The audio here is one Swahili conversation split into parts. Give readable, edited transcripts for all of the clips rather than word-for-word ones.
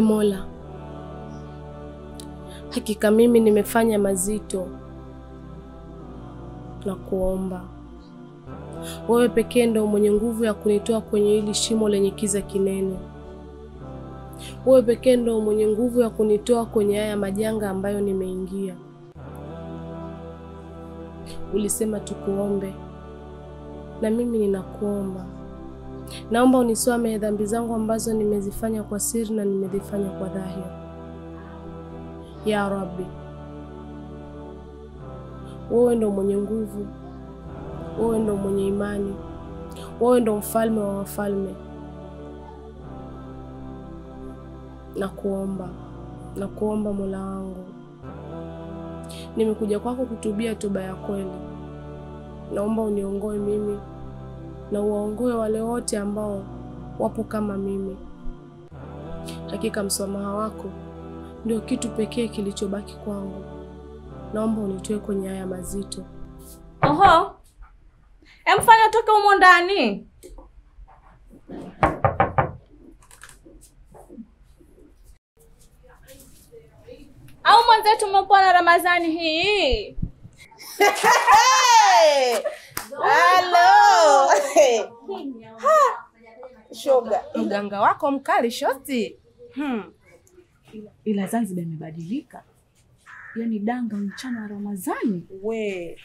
Mola, hakika mimi nimefanya mazito na kuomba. Wewe pekee ndio mwenye nguvu ya kunitoa kwenye hili shimo lenye kiza kinene. Wewe pekee ndio mwenye nguvu ya kunitoa kwenye haya majanga ambayo nimeingia. Ulisema tukuombe, na mimi ninakuomba. Naomba unisamehe dhambi zangu ambazo nimezifanya kwa siri na nimezifanya kwa dhahiri. Ya Rabbi, wewe ndo mwenye nguvu, wewe ndo mwenye imani, wewe ndo mfalme wa wafalme. Nakuomba Mola wangu, nimekuja kwako kutubia toba ya kweli. Naomba uniongoe mimi na uwaongoe wale wote ambao wapo kama mimi. Hakika msamaha wako ndio kitu pekee kilichobaki kwangu. Naomba unitoe kwenye haya mazito. Oho, emfanya toka humo ndani. Au mwenzetu tumepona Ramadhani hii. Hello. Shoga, mganga wako mkali shoti. Ila Zanzibar imebadilika. Yaani danga mchana wa Ramadhani. We.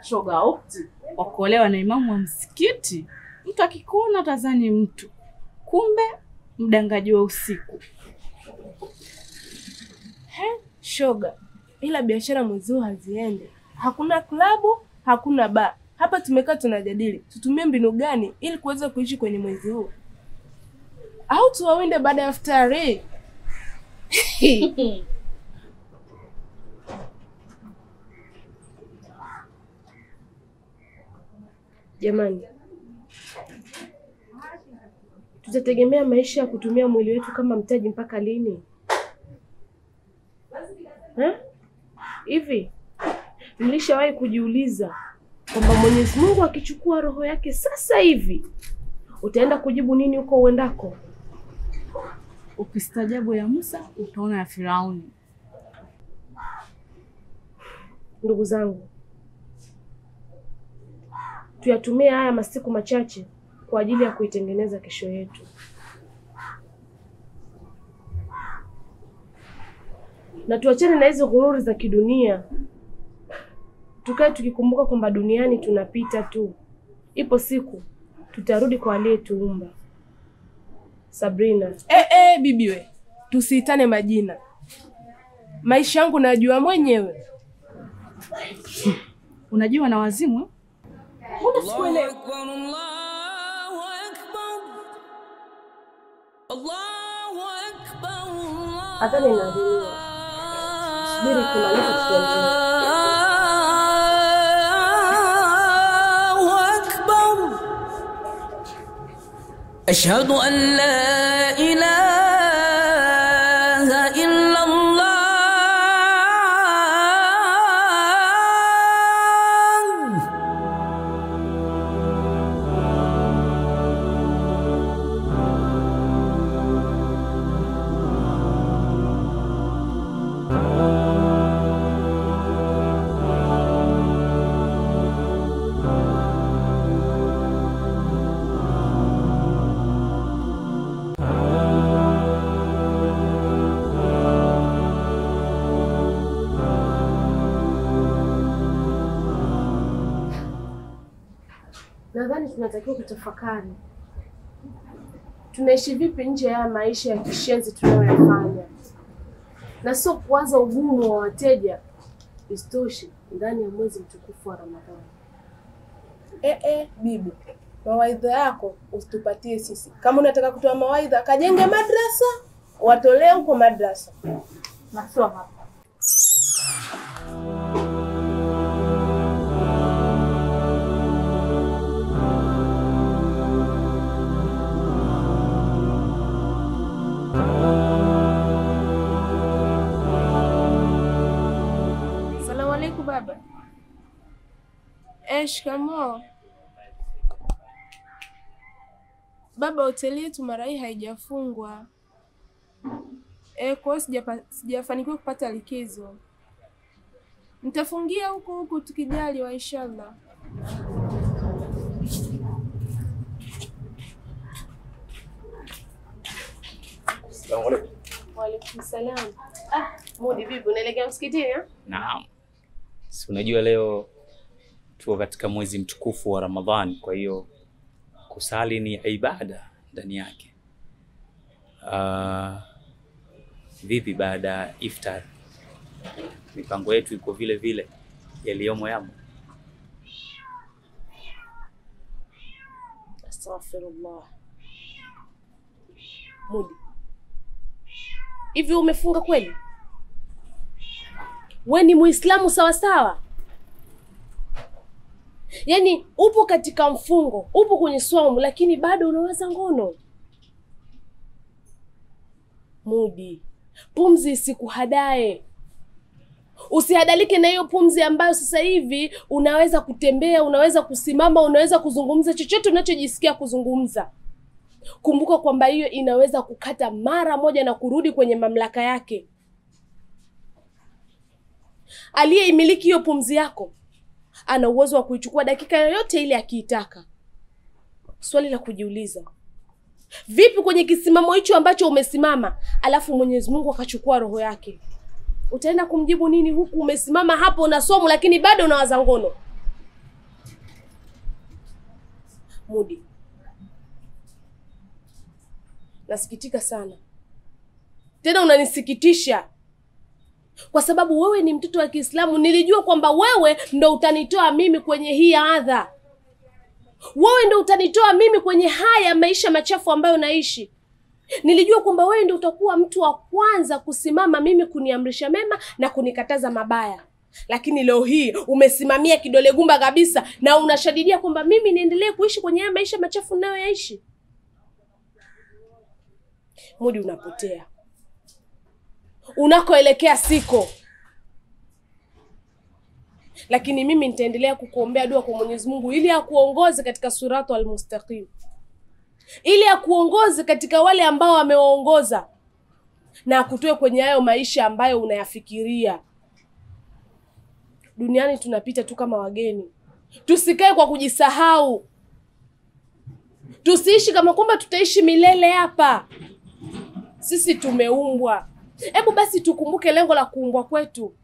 Shoga ukti, wakuolewa na imamu wa msikiti. Mtu akikuona tazani mtu. Kumbe mdangaji wa usiku. Shoga, ila biashara mwezi huu haziende. Hakuna klabu, hakuna bar. Hapa tumekaa tunajadili tutumie mbinu gani ili kuweza kuishi kwenye mwezi huu. Au tuwawinde baada ya iftari. Jamani, tutategemea maisha ya kutumia mwili wetu kama mtaji mpaka lini? Hivi nilishawahi kujiuliza kwamba Mwenyezi Mungu akichukua roho yake sasa hivi utaenda kujibu nini huko uendako? Ukistajabu ya Musa utaona ya Firauni. Ndugu zangu, tuyatumie haya masiku machache kwa ajili ya kuitengeneza kesho yetu. Na tuachane na hizo ghururi za kidunia. Tukae tukikumbuka kwamba duniani tunapita tu. Ipo siku tutarudi kwa aliyetuumba. Sabrina. Bibi we, tusiitane majina. Maisha yangu najua mwenyewe. Unajua na wazimu? Mbona sikuelewi? Hata ninaadhiria. Subiri kumaliza tuendelee. أشهد أن لا إله إلا الله. Nadhani tunatakiwa kutafakari. Tunaishi vipi nje ya maisha ya kishenzi tunayoyafanya? Na sio kuanza ugumu wa wateja. Isitoshe ndani ya mwezi mtukufu wa Ramadhani. Bibi. Mawaidha yako usitupatie sisi. Kama unataka kutoa mawaidha, kajenge madrasa, watolee huko madrasa. Na sio hapa. Salamu alaykum baba. Shikamoo. Baba, hoteli yetu mara hii haijafungwa. Kwa hiyo sijafanikiwa kupata likizo. Nitafungia huku tukijaliwa inshallah. Assalamu alaykum. Wa alaykum salam. Mudi vipi, unaelekea msikitini? Naam. Si unajua leo tuko katika mwezi mtukufu wa Ramadhani, kwa hiyo kusali ni ibada ndani yake. Vipi baada ya iftar? Mipango yetu iko vile vile yaliyomo yamo? Astaghfirullah. Mudi, hivi umefunga kweli? We ni Muislamu sawa sawa? Yaani upo katika mfungo, upo kwenye swaumu, lakini bado unawaza ngono? Mudi, pumzi isikuhadae. Usihadalike na hiyo pumzi ambayo sasa hivi unaweza kutembea, unaweza kusimama, unaweza kuzungumza chochote unachojisikia kuzungumza. Kumbuka kwamba hiyo inaweza kukata mara moja na kurudi kwenye mamlaka yake. Aliyeimiliki hiyo pumzi yako ana uwezo wa kuichukua dakika yoyote ile akiitaka. Swali la kujiuliza, vipi kwenye kisimamo hicho ambacho umesimama, alafu Mwenyezi Mungu akachukua roho yake? Utaenda kumjibu nini huku umesimama hapo unasoma lakini bado unawaza ngono? Mudi, nasikitika sana. Tena unanisikitisha. Kwa sababu wewe ni mtoto wa Kiislamu, nilijua kwamba wewe ndo utanitoa mimi kwenye hii adha. Wewe ndo utanitoa mimi kwenye haya maisha machafu ambayo naishi. Nilijua kwamba wewe ndo utakuwa mtu wa kwanza kusimama mimi kuniamrisha mema na kunikataza mabaya. Lakini leo hii umesimamia kidole gumba kabisa na unashadidia kwamba mimi niendelee kuishi kwenye haya maisha machafu ninayoyaishi. Mudi, unapotea. Unakoelekea siko. Lakini mimi nitaendelea kukuombea dua kwa Mwenyezi Mungu ili akuongoze katika suratu al-mustaqim. Ili akuongoze katika wale ambao amewaongoza na akutoe kwenye hayo maisha ambayo unayafikiria. Duniani tunapita tu kama wageni. Tusikae kwa kujisahau. Tusiishi kama kwamba tutaishi milele hapa. Sisi tumeumbwa. Hebu basi tukumbuke lengo la kuumbwa kwetu.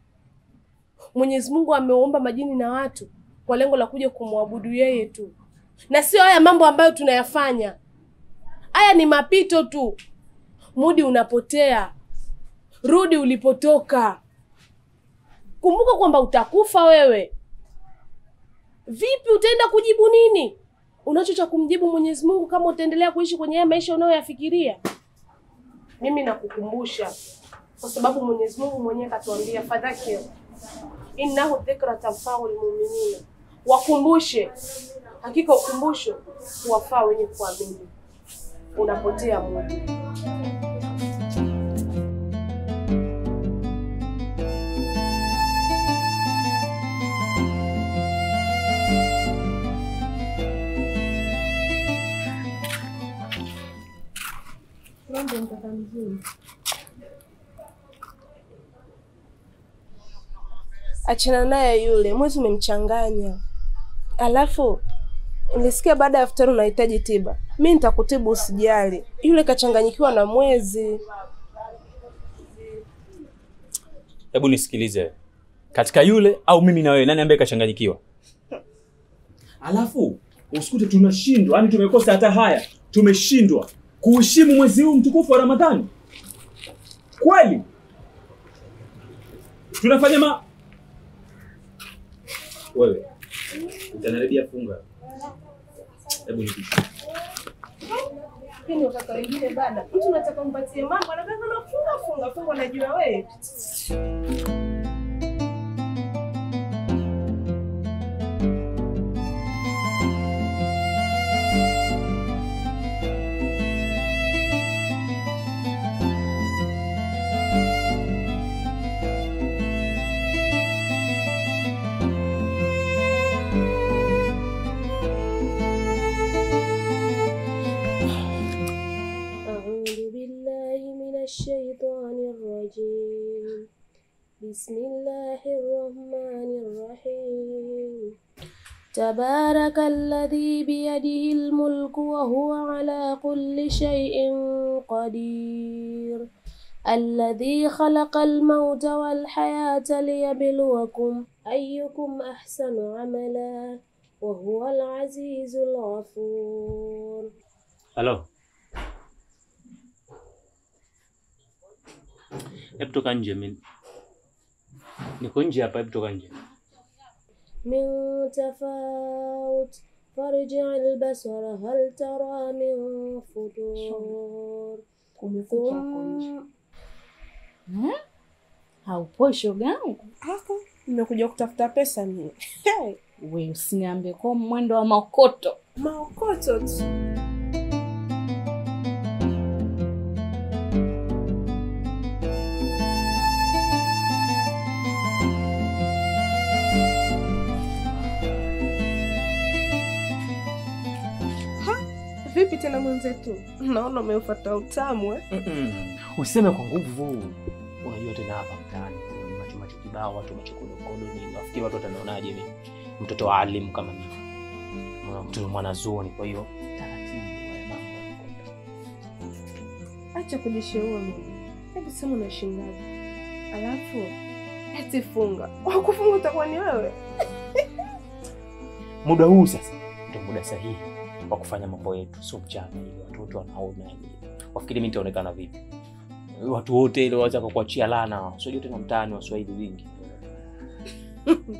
Mwenyezi Mungu ameomba majini na watu kwa lengo la kuja kumwabudu yeye tu. Na sio haya mambo ambayo tunayafanya. Haya ni mapito tu. Mudi, unapotea. Rudi ulipotoka. Kumbuka kwamba utakufa wewe. Vipi utaenda kujibu nini? Unacho cha kumjibu Mwenyezi Mungu kama utaendelea kuishi kwenye haya maisha unayoyafikiria? Mimi nakukumbusha kwa sababu Mwenyezi Mungu mwenyewe katuambia fadhakir innahu dhikra tanfa'ul mu'minina. Wakumbushe. Hakika ukumbusho huwafaa wenye kuamini. Unapotea Mungu. Mambo mtaka mzuri. Achana naye yule, mwezi umemchanganya. Alafu nilisikia baada ya iftari unahitaji tiba. Mimi nitakutibu usijali. Yule kachanganyikiwa na mwezi. Hebu nisikilize. Katika yule au mimi na wewe, nani ambaye kachanganyikiwa? Alafu usikute tunashindwa, yani tumekosa hata haya. Tumeshindwa kuheshimu mwezi huu mtukufu wa Ramadhani. Kweli? Tunafanya wewe utanaribia funga. Hebu nipishe. Lakini wakati wengine bada, mtu unataka umpatie mambo anataka funga najua wewe. الشيطان الرجيم بسم الله الرحمن الرحيم تبارك الذي بيده الملك وهو على كل شيء قدير الذي خلق الموت والحياة ليبلوكم أيكم أحسن عملا وهو العزيز الغفور. Halo. Hebu toka nje mimi. Niko nje hapa, hebu toka nje. من تفاوت فارجع البصر هل ترى من فطور ثم Haupoi shogangu? Hapo nimekuja kutafuta pesa mimi. We usiniambie kwa mwendo wa maokoto. Maokoto tu. Vipi tena mwenzetu? Naona umeufuata utamu Useme kwa nguvu. Unajua tena hapa mtaani macho kibao, watu machokodo nini. Nafikiri watu watanaonaje mimi? Mtoto wa alim kama mimi. Mtoto mwanazuoni, kwa hiyo taratibu haya mambo. Acha kujishauri mimi. Hebu sema unashinda. Alafu eti funga. Wakufunga utakuwa ni wewe. Muda huu sasa ndio muda sahihi wa kufanya mambo yetu, sio mchana ili watoto wanaona hivi. Wafikiri mimi nitaonekana vipi? Watu wote ile waanza kukuachia laana, sio yote na mtaani wa Swahili wingi.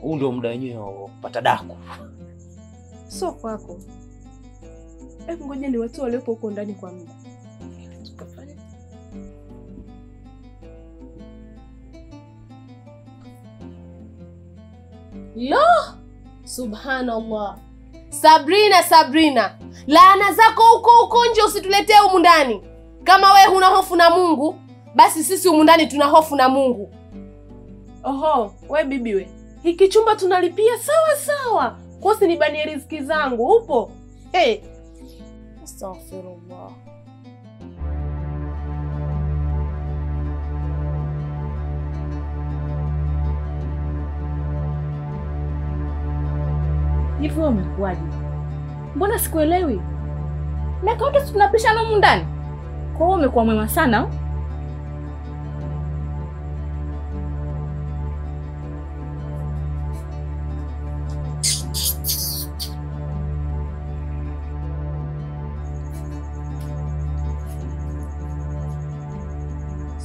Huu ndio muda wenyewe wa kupata daku. Sio kwako. Hebu ngoja ni watu waliopo huko ndani kwa muda. Lo! Subhanallah. Sabrina, laana zako huko nje usituletee humu ndani. Kama we huna hofu na Mungu, basi sisi humu ndani tuna hofu na Mungu. Oho, we bibi we. Hiki chumba tunalipia sawa. Kwa si nibanie riziki zangu, upo? Astaghfirullah. Hivyo umekuwaje? Mbona sikuelewi? Na kaunta tunapishana humu ndani. Kwa hiyo umekuwa mwema sana.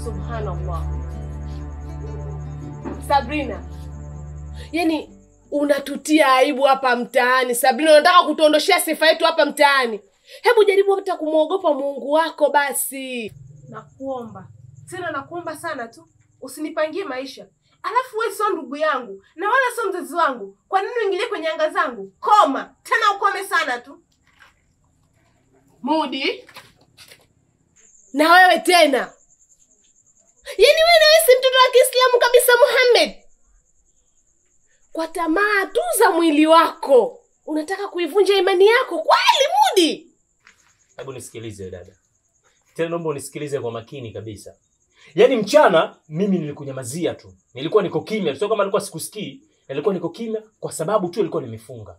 Subhanallah. Sabrina. Yaani unatutia aibu hapa mtaani. Sabrina, unataka kutuondoshia sifa yetu hapa mtaani. Hebu jaribu hata kumuogopa Mungu wako basi. Nakuomba. Tena nakuomba sana tu. Usinipangie maisha. Alafu wewe sio ndugu yangu na wala sio mzazi wangu. Kwa nini uingilie kwenye anga zangu? Koma. Tena ukome sana tu. Mudi. Na wewe tena. Yaani wewe na wewe si mtoto wa Kiislamu kabisa Muhammad. Kwa tamaa tu za mwili wako unataka kuivunja imani yako kweli Mudi? Hebu nisikilize dada. Tena naomba unisikilize kwa makini kabisa. Yaani mchana mimi nilikunyamazia tu. Nilikuwa niko kimya, sio kama nilikuwa sikusikii. Nilikuwa niko kimya kwa sababu tu nilikuwa nimefunga.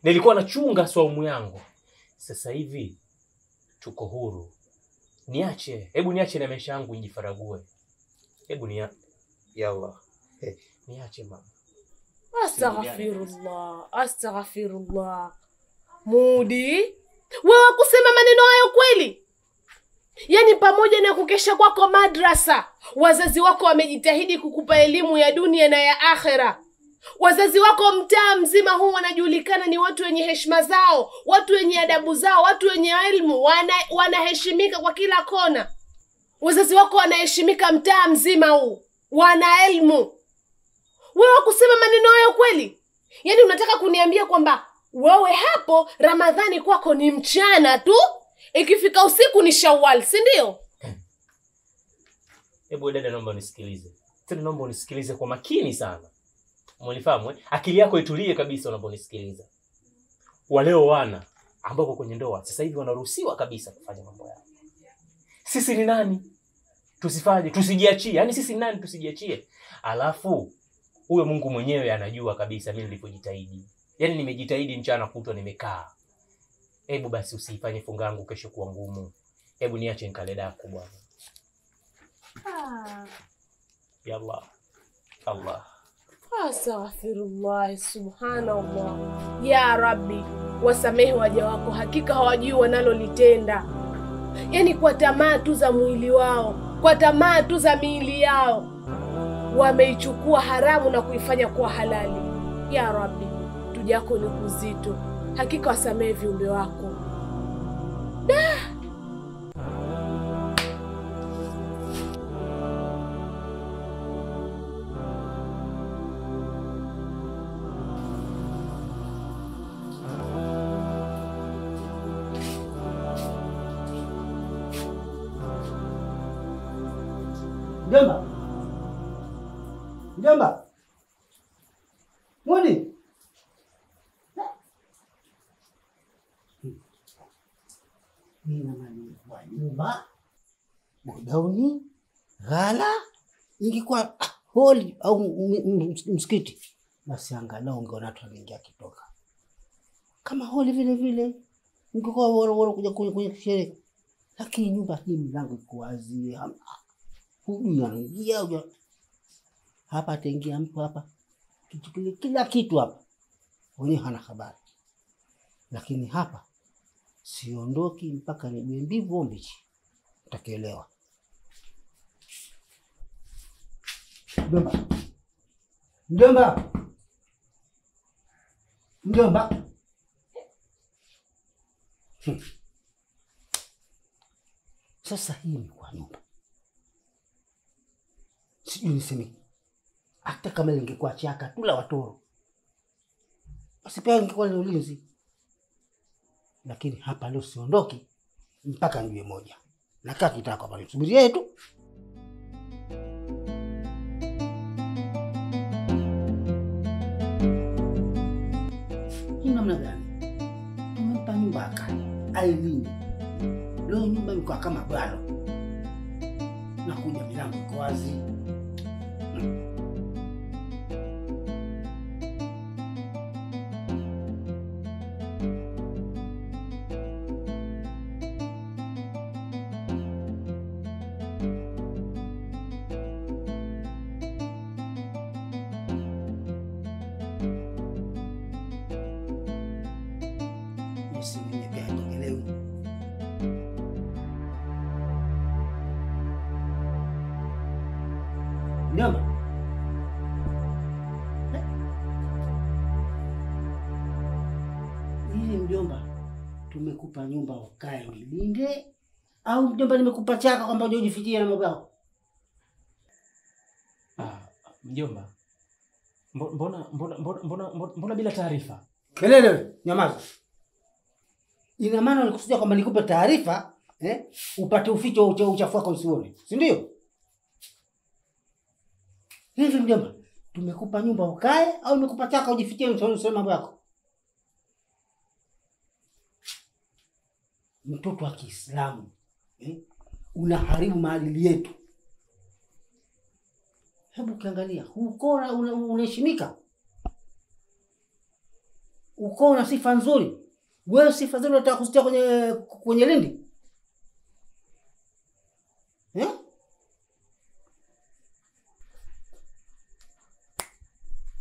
Nilikuwa nachunga swaumu yangu. Sasa hivi tuko huru. Niache, hebu niache na maisha yangu nijifarague. Hebu yalla. Niache mama. Astaghfirullah. Mudi, wewe kusema maneno hayo kweli? Yaani pamoja na kukesha kwako madrasa, wazazi wako wamejitahidi kukupa elimu ya dunia na ya akhera. Wazazi wako mtaa mzima huu wanajulikana ni watu wenye heshima zao, watu wenye adabu zao, watu wenye elimu, wanaheshimika kwa kila kona. Wazazi wako wanaheshimika mtaa mzima huu, wana elimu. Wewe kusema maneno hayo kweli? Yaani unataka kuniambia kwamba wewe hapo Ramadhani kwako ni mchana tu, ikifika usiku ni Shawwal, si ndio? Hebu dada naomba unisikilize. Tena naomba unisikilize kwa makini sana. Umenifahamu eh? Akili yako itulie kabisa unaponisikiliza. Waleo wana ambao kwenye ndoa sasa hivi wanaruhusiwa kabisa kufanya mambo yao. Sisi ni nani? Tusifanye, tusijiachie. Yaani sisi ni nani tusijiachie? Alafu huyo Mungu mwenyewe anajua kabisa mimi nilipojitahidi. Yaani nimejitahidi mchana kutwa nimekaa. Hebu basi usifanye funga yangu kesho kuwa ngumu. Hebu niache nikale daku bwana. Yallah. Allah. Astaghfirullah, subhanallah. Ya Rabbi, wasamehe waja wako, hakika hawajui wanalolitenda. Yaani kwa tamaa tu za mwili wao, kwa tamaa tu za miili yao, wameichukua haramu na kuifanya kuwa halali. Ya Rabbi, tujako ni kuzito, hakika wasamehe viumbe wako. Mjomba. Mjomba. Mudi. Nina mali kwa nyumba. Godauni. Ghala. Ingekuwa holi au msikiti. Basi angalau ungeona watu wanaingia kitoka. Kama holi vile vile. Ingekuwa woro kuja kwenye sherehe. Lakini nyumba hii mlango iko wazi. Unaingia hapa, ataingia mtu hapa, kila kitu hapa, mwenye hana habari. Lakini hapa siondoki mpaka nijue mbivu mbichi, utakielewa. Mjomba, mjomba, mjomba. Sasa hii ni kwa nyumba. Sijui niseme. Hata kama lingekuwa chaka tu la watoro, basi pia ingekuwa ni ulinzi. Lakini hapa leo siondoki mpaka njue moja. Nakaa kitako hapa nisubirie tu. Hii namna gani? Tumempa nyumba akali, ailini. Leo nyumba iko kama balo. Na kuja milango iko wazi. Yes, mimi pia ndio. Mjomba. Hili mjomba, tumekupa nyumba ukae ulinde, au mjomba nimekupa chaka kwamba uje ujifikie na mambo yako? Mjomba. Mbona bila taarifa? Kelele, nyamaza. Ina maana ulikusudia kwamba nikupe taarifa, upate uficho uchafu wako usione, si ndio? Hivi mjomba, tumekupa nyumba ukae au nimekupa chaka ujifikie usome mambo yako? Mtoto wa Kiislamu, unaharibu maadili yetu. Hebu kiangalia, uko unaheshimika. Uko una sifa nzuri. Wewe sifa nzuri unataka kusitia kwenye lindi?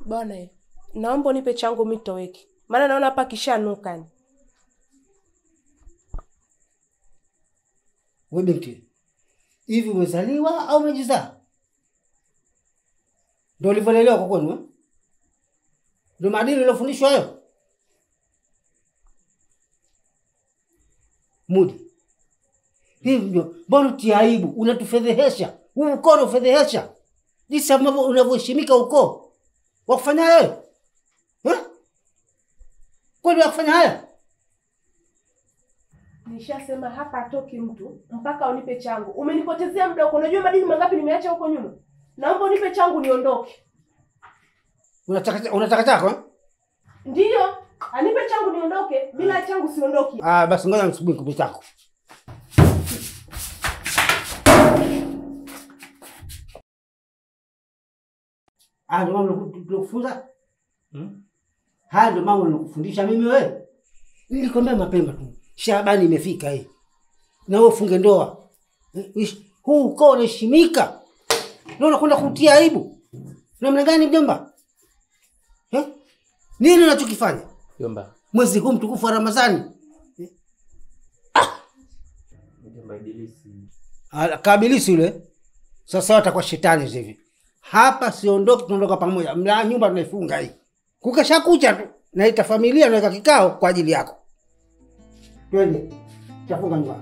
Bwana, naomba unipe changu mitoweki. Maana naona hapa kishanuka. Wewe binti, hivi umezaliwa au umejizaa? Ndio ulivyolelewa kwa kwenu? Ndio maadili uliyofundishwa hayo? Mudi. Hivi ndio, mbona utia aibu? Unatufedhehesha. Uko unafedhehesha. Jinsi ambavyo unavyoheshimika uko. Wakufanya hayo? Kwani wakufanya haya? Nishasema hapa atoki mtu mpaka unipe changu. Umenipotezea muda huko. Unajua madini mangapi nimeacha huko nyuma? Naomba unipe changu niondoke. Unataka chako? Ndio, anipe changu niondoke. Bila changu siondoki. Basi ngoja nisubiri kupe chako. Ndio mambo nilikufunza. Haya ndio mambo nilikufundisha mimi wewe. Nilikwambia mapema tu. Shabani imefika hii. Na wewe ufunge ndoa. Huu ukoo unaheshimika. Leo unakwenda kutia aibu. Namna gani mjomba? Nini unachokifanya? Mjomba. Mwezi huu mtukufu wa Ramadhani. Mjomba ibilisi. Kabilisi yule. Sasa atakuwa shetani hivi. Hapa siondoki, tunaondoka pamoja. Mla nyumba tunaifunga hii. Kukesha kucha tu. Naita familia naweka kikao kwa ajili yako. Twende. Tafunga nyumba.